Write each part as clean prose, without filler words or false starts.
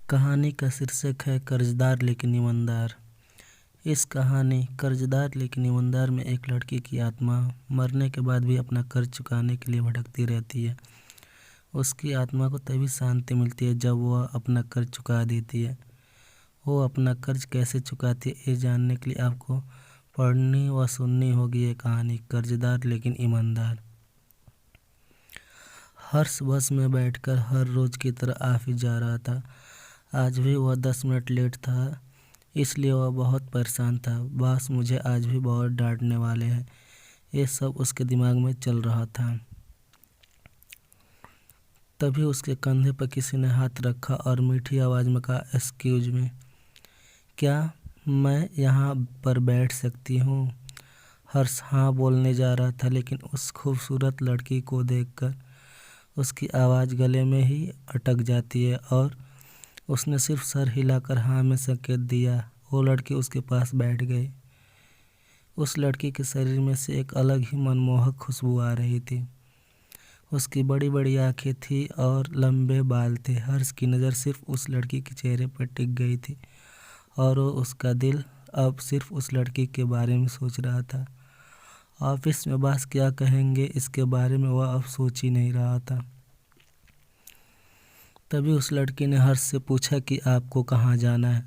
कहानी का शीर्षक है कर्जदार लेकिन ईमानदार। इस कहानी कर्जदार लेकिन ईमानदार में एक लड़की की आत्मा मरने के बाद भी अपना कर्ज चुकाने के लिए भटकती रहती है। उसकी आत्मा को तभी शांति मिलती है जब वह अपना कर्ज चुका देती है। वो अपना कर्ज कैसे चुकाती है, ये जानने के लिए आपको पढ़नी व सुननी होगी ये कहानी कर्जदार लेकिन ईमानदार। हर्ष बस में बैठकर हर रोज़ की तरह ऑफिस जा रहा था। आज भी वह 10 मिनट लेट था, इसलिए वह बहुत परेशान था। बॉस मुझे आज भी बहुत डांटने वाले हैं, ये सब उसके दिमाग में चल रहा था। तभी उसके कंधे पर किसी ने हाथ रखा और मीठी आवाज़ में कहा, एक्सक्यूज मी, क्या मैं यहाँ पर बैठ सकती हूँ? हर्ष हाँ बोलने जा रहा था, लेकिन उस खूबसूरत लड़की को देखकर उसकी आवाज़ गले में ही अटक जाती है और उसने सिर्फ सर हिलाकर हाँ में संकेत दिया। वो लड़की उसके पास बैठ गई। उस लड़की के शरीर में से एक अलग ही मनमोहक खुशबू आ रही थी। उसकी बड़ी बड़ी आंखें थी और लंबे बाल थे। हर्ष की नज़र सिर्फ उस लड़की के चेहरे पर टिक गई थी और उसका दिल अब सिर्फ उस लड़की के बारे में सोच रहा था। ऑफिस में बॉस क्या कहेंगे, इसके बारे में वह अब सोच ही नहीं रहा था। तभी उस लड़की ने हर्ष से पूछा कि आपको कहाँ जाना है।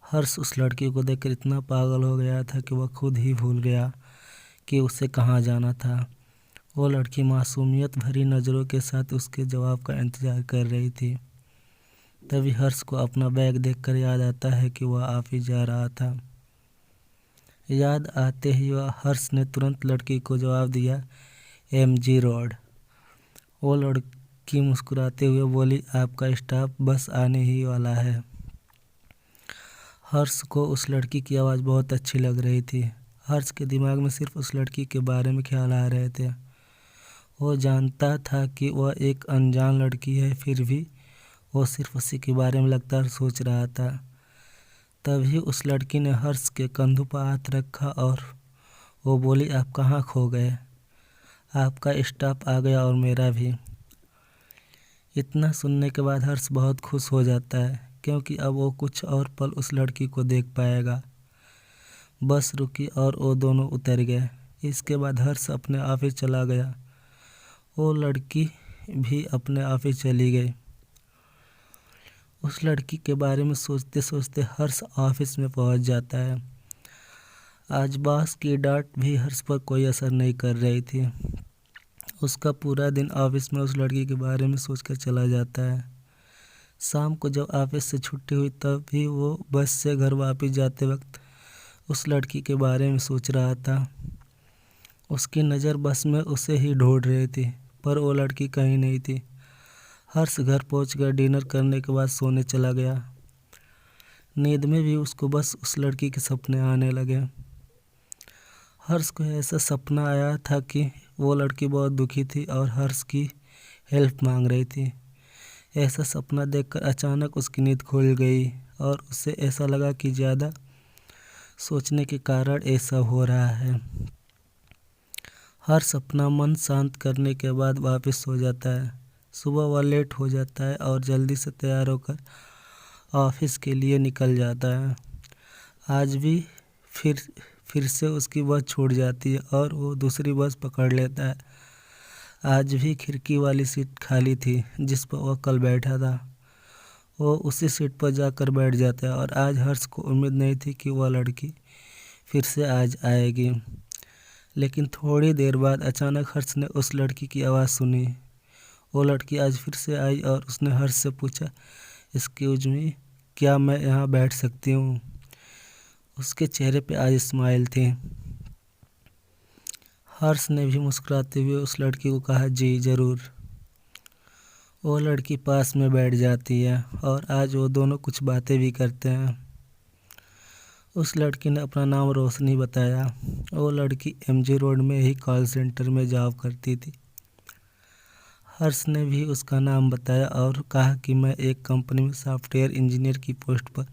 हर्ष उस लड़की को देखकर इतना पागल हो गया था कि वह खुद ही भूल गया कि उसे कहाँ जाना था। वो लड़की मासूमियत भरी नज़रों के साथ उसके जवाब का इंतज़ार कर रही थी। तभी हर्ष को अपना बैग देखकर याद आता है कि वह ऑफिस जा रहा था। याद आते ही वह हर्ष ने तुरंत लड़की को जवाब दिया, MG रोड। वो लड़की मुस्कुराते हुए बोली, आपका स्टाफ बस आने ही वाला है। हर्ष को उस लड़की की आवाज़ बहुत अच्छी लग रही थी। हर्ष के दिमाग में सिर्फ उस लड़की के बारे में ख्याल आ रहे थे। वो जानता था कि वह एक अनजान लड़की है, फिर भी वो सिर्फ उसी के बारे में लगातार सोच रहा था। तभी उस लड़की ने हर्ष के कंधों पर हाथ रखा और वो बोली, आप कहाँ खो गए? आपका स्टाफ आ गया और मेरा भी। इतना सुनने के बाद हर्ष बहुत खुश हो जाता है, क्योंकि अब वो कुछ और पल उस लड़की को देख पाएगा। बस रुकी और वो दोनों उतर गए। इसके बाद हर्ष अपने ऑफिस चला गया। वो लड़की भी अपने ऑफिस चली गई। उस लड़की के बारे में सोचते सोचते हर्ष ऑफिस में पहुंच जाता है। आज बॉस की डांट भी हर्ष पर कोई असर नहीं कर रही थी। उसका पूरा दिन ऑफिस में उस लड़की के बारे में सोचकर चला जाता है। शाम को जब ऑफिस से छुट्टी हुई तब भी वो बस से घर वापस जाते वक्त उस लड़की के बारे में सोच रहा था। उसकी नज़र बस में उसे ही ढूंढ रही थी, पर वो लड़की कहीं नहीं थी। हर्ष घर पहुंचकर डिनर करने के बाद सोने चला गया। नींद में भी उसको बस उस लड़की के सपने आने लगे। हर्ष को ऐसा सपना आया था कि वो लड़की बहुत दुखी थी और हर्ष की हेल्प मांग रही थी। ऐसा सपना देखकर अचानक उसकी नींद खुल गई और उसे ऐसा लगा कि ज़्यादा सोचने के कारण ऐसा हो रहा है। हर्ष अपना मन शांत करने के बाद वापस सो जाता है। सुबह वह लेट हो जाता है और जल्दी से तैयार होकर ऑफिस के लिए निकल जाता है। आज भी फिर से उसकी बस छूट जाती है और वो दूसरी बस पकड़ लेता है। आज भी खिड़की वाली सीट खाली थी जिस पर वह कल बैठा था। वो उसी सीट पर जाकर बैठ जाता है और आज हर्ष को उम्मीद नहीं थी कि वह लड़की फिर से आज आएगी। लेकिन थोड़ी देर बाद अचानक हर्ष ने उस लड़की की आवाज़ सुनी। वो लड़की आज फिर से आई और उसने हर्ष से पूछा, एक्सक्यूज मी, क्या मैं यहाँ बैठ सकती हूँ? उसके चेहरे पे आज स्माइल थी। हर्ष ने भी मुस्कुराते हुए उस लड़की को कहा, जी ज़रूर। वो लड़की पास में बैठ जाती है और आज वो दोनों कुछ बातें भी करते हैं। उस लड़की ने अपना नाम रोशनी बताया। वो लड़की MG रोड में ही कॉल सेंटर में जॉब करती थी। हर्ष ने भी उसका नाम बताया और कहा कि मैं एक कंपनी में सॉफ्टवेयर इंजीनियर की पोस्ट पर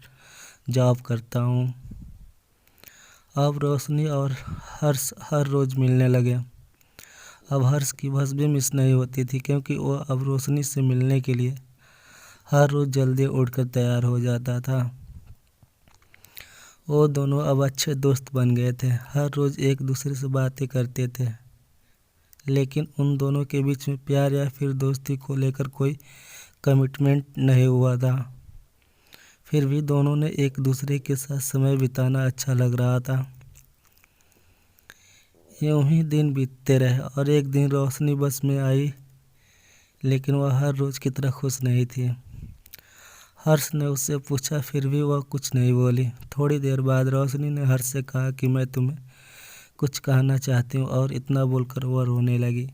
जॉब करता हूँ। अब रोशनी और हर्ष हर रोज़ मिलने लगे। अब हर्ष की बस भी मिस नहीं होती थी, क्योंकि वो अब रोशनी से मिलने के लिए हर रोज़ जल्दी उठकर तैयार हो जाता था। वो दोनों अब अच्छे दोस्त बन गए थे, हर रोज़ एक दूसरे से बातें करते थे। लेकिन उन दोनों के बीच में प्यार या फिर दोस्ती को लेकर कोई कमिटमेंट नहीं हुआ था। फिर भी दोनों ने एक दूसरे के साथ समय बिताना अच्छा लग रहा था। यूं ही दिन बीतते रहे और एक दिन रोशनी बस में आई, लेकिन वह हर रोज़ की तरह खुश नहीं थी। हर्ष ने उससे पूछा, फिर भी वह कुछ नहीं बोली। थोड़ी देर बाद रोशनी ने हर्ष से कहा कि मैं तुम्हें कुछ कहना चाहती हूँ, और इतना बोलकर वह रोने लगी।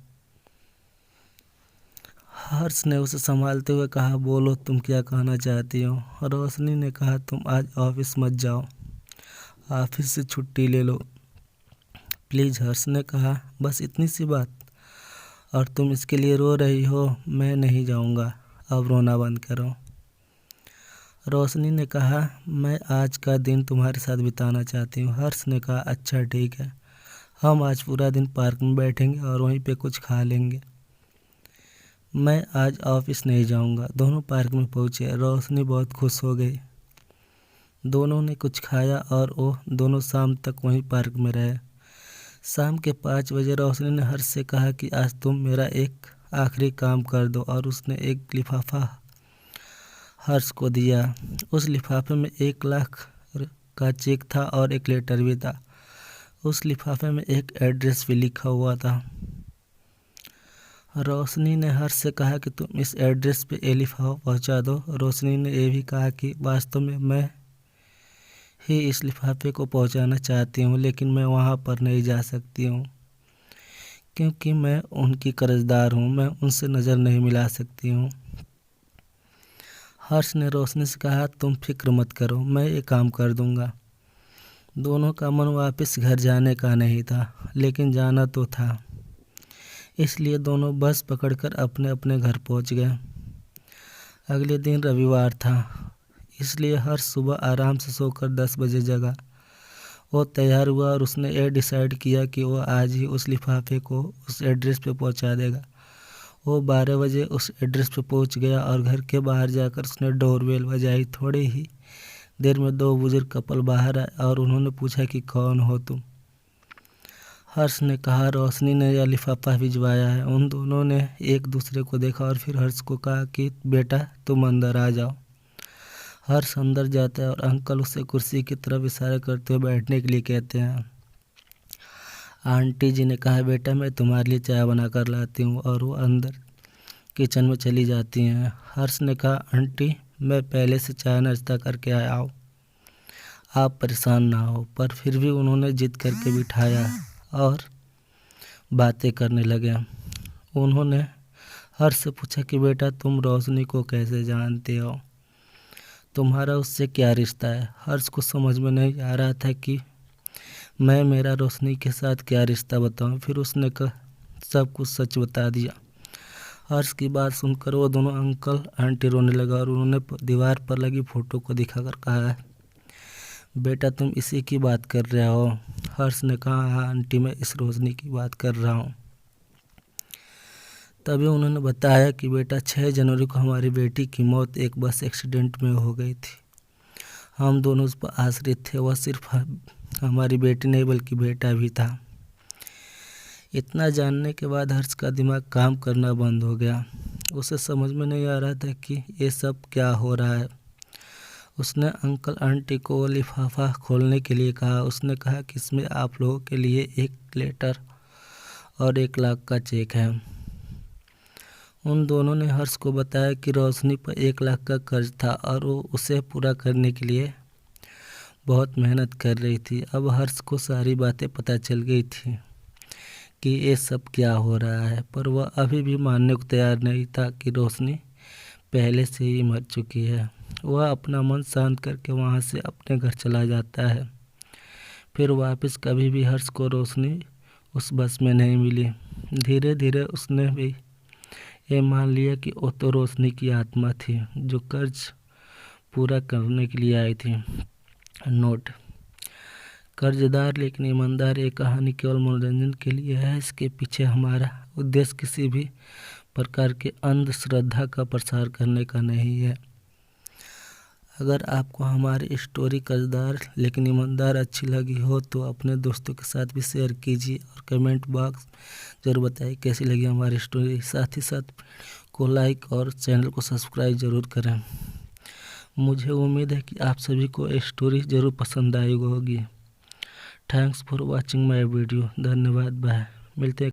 हर्ष ने उसे संभालते हुए कहा, बोलो तुम क्या कहना चाहती हो। रोशनी ने कहा, तुम आज ऑफिस मत जाओ, ऑफिस से छुट्टी ले लो प्लीज़। हर्ष ने कहा, बस इतनी सी बात, और तुम इसके लिए रो रही हो। मैं नहीं जाऊंगा, अब रोना बंद करो। रोशनी ने कहा, मैं आज का दिन तुम्हारे साथ बिताना चाहती हूँ। हर्ष ने कहा, अच्छा ठीक है, हम आज पूरा दिन पार्क में बैठेंगे और वहीं पे कुछ खा लेंगे। मैं आज ऑफिस नहीं जाऊंगा। दोनों पार्क में पहुंचे। रोशनी बहुत खुश हो गई। दोनों ने कुछ खाया और वो दोनों शाम तक वहीं पार्क में रहे। शाम के 5 बजे रोशनी ने हर्ष से कहा कि आज तुम मेरा एक आखिरी काम कर दो, और उसने एक लिफाफा हर्ष को दिया। उस लिफाफे में 1 लाख का चेक था और एक लेटर भी था। उस लिफाफे में एक एड्रेस भी लिखा हुआ था। रोशनी ने हर्ष से कहा कि तुम इस एड्रेस पे ये लिफाफा पहुंचा दो। रोशनी ने यह भी कहा कि वास्तव में मैं ही इस लिफाफे को पहुंचाना चाहती हूँ, लेकिन मैं वहाँ पर नहीं जा सकती हूँ क्योंकि मैं उनकी कर्जदार हूँ, मैं उनसे नज़र नहीं मिला सकती हूँ। हर्ष ने रोशनी से कहा, तुम फिक्र मत करो, मैं ये काम कर दूंगा। दोनों का मन वापस घर जाने का नहीं था, लेकिन जाना तो था, इसलिए दोनों बस पकड़कर अपने अपने घर पहुंच गए। अगले दिन रविवार था, इसलिए हर्ष सुबह आराम से सोकर 10 बजे जगा। वो तैयार हुआ और उसने ये डिसाइड किया कि वो आज ही उस लिफाफे को उस एड्रेस पे पहुंचा देगा। वो 12 बजे उस एड्रेस पे पहुंच गया और घर के बाहर जाकर उसने डोरबेल बजाई। थोड़ी ही देर में 2 बुजुर्ग कपल बाहर आए और उन्होंने पूछा कि कौन हो तुम। हर्ष ने कहा, रोशनी ने यह लिफाफा भिजवाया है। उन दोनों ने एक दूसरे को देखा और फिर हर्ष को कहा कि बेटा तुम अंदर आ जाओ। हर्ष अंदर जाता है और अंकल उसे कुर्सी की तरफ इशारा करते हुए बैठने के लिए कहते हैं। आंटी जी ने कहा, बेटा मैं तुम्हारे लिए चाय बना कर लाती हूँ, और वो अंदर किचन में चली जाती हैं। हर्ष ने कहा, आंटी मैं पहले से चाय नाश्ता करके आया हूँ, आप परेशान ना हो। पर फिर भी उन्होंने जिद करके बिठाया और बातें करने लगे। उन्होंने हर्ष से पूछा कि बेटा तुम रोशनी को कैसे जानते हो, तुम्हारा उससे क्या रिश्ता है। हर्ष को समझ में नहीं आ रहा था कि मैं मेरा रोशनी के साथ क्या रिश्ता बताऊं। फिर उसने सब कुछ सच बता दिया। हर्ष की बात सुनकर वो दोनों अंकल आंटी रोने लगा और उन्होंने दीवार पर लगी फ़ोटो को दिखाकर कहा, बेटा तुम इसी की बात कर रहे हो। हर्ष ने कहा, हाँ आंटी मैं इस रोशनी की बात कर रहा हूँ। तभी उन्होंने बताया कि बेटा 6 जनवरी को हमारी बेटी की मौत एक बस एक्सीडेंट में हो गई थी। हम दोनों उस पर आश्रित थे। वह सिर्फ हमारी बेटी नहीं बल्कि बेटा भी था। इतना जानने के बाद हर्ष का दिमाग काम करना बंद हो गया। उसे समझ में नहीं आ रहा था कि ये सब क्या हो रहा है। उसने अंकल आंटी को लिफाफा खोलने के लिए कहा। उसने कहा कि इसमें आप लोगों के लिए एक लेटर और 1 लाख का चेक है। उन दोनों ने हर्ष को बताया कि रोशनी पर 1 लाख का कर्ज था और वो उसे पूरा करने के लिए बहुत मेहनत कर रही थी। अब हर्ष को सारी बातें पता चल गई थी कि ये सब क्या हो रहा है, पर वह अभी भी मानने को तैयार नहीं था कि रोशनी पहले से ही मर चुकी है। वह अपना मन शांत करके वहाँ से अपने घर चला जाता है। फिर वापस कभी भी हर्ष को रोशनी उस बस में नहीं मिली। धीरे धीरे उसने भी ये मान लिया कि वो तो रोशनी की आत्मा थी जो कर्ज पूरा करने के लिए आई थी। नोट, कर्जदार लेकिन ईमानदार ये कहानी केवल मनोरंजन के लिए है। इसके पीछे हमारा उद्देश्य किसी भी प्रकार के अंधश्रद्धा का प्रसार करने का नहीं है। अगर आपको हमारी स्टोरी कर्जदार लेकिन ईमानदार अच्छी लगी हो तो अपने दोस्तों के साथ भी शेयर कीजिए और कमेंट बॉक्स ज़रूर बताइए कैसी लगी हमारी स्टोरी। साथ ही साथ को लाइक और चैनल को सब्सक्राइब ज़रूर करें। मुझे उम्मीद है कि आप सभी को ये स्टोरी ज़रूर पसंद आई होगी। Thanks for watching my video. धन्यवाद। बाय। मिलते हैं।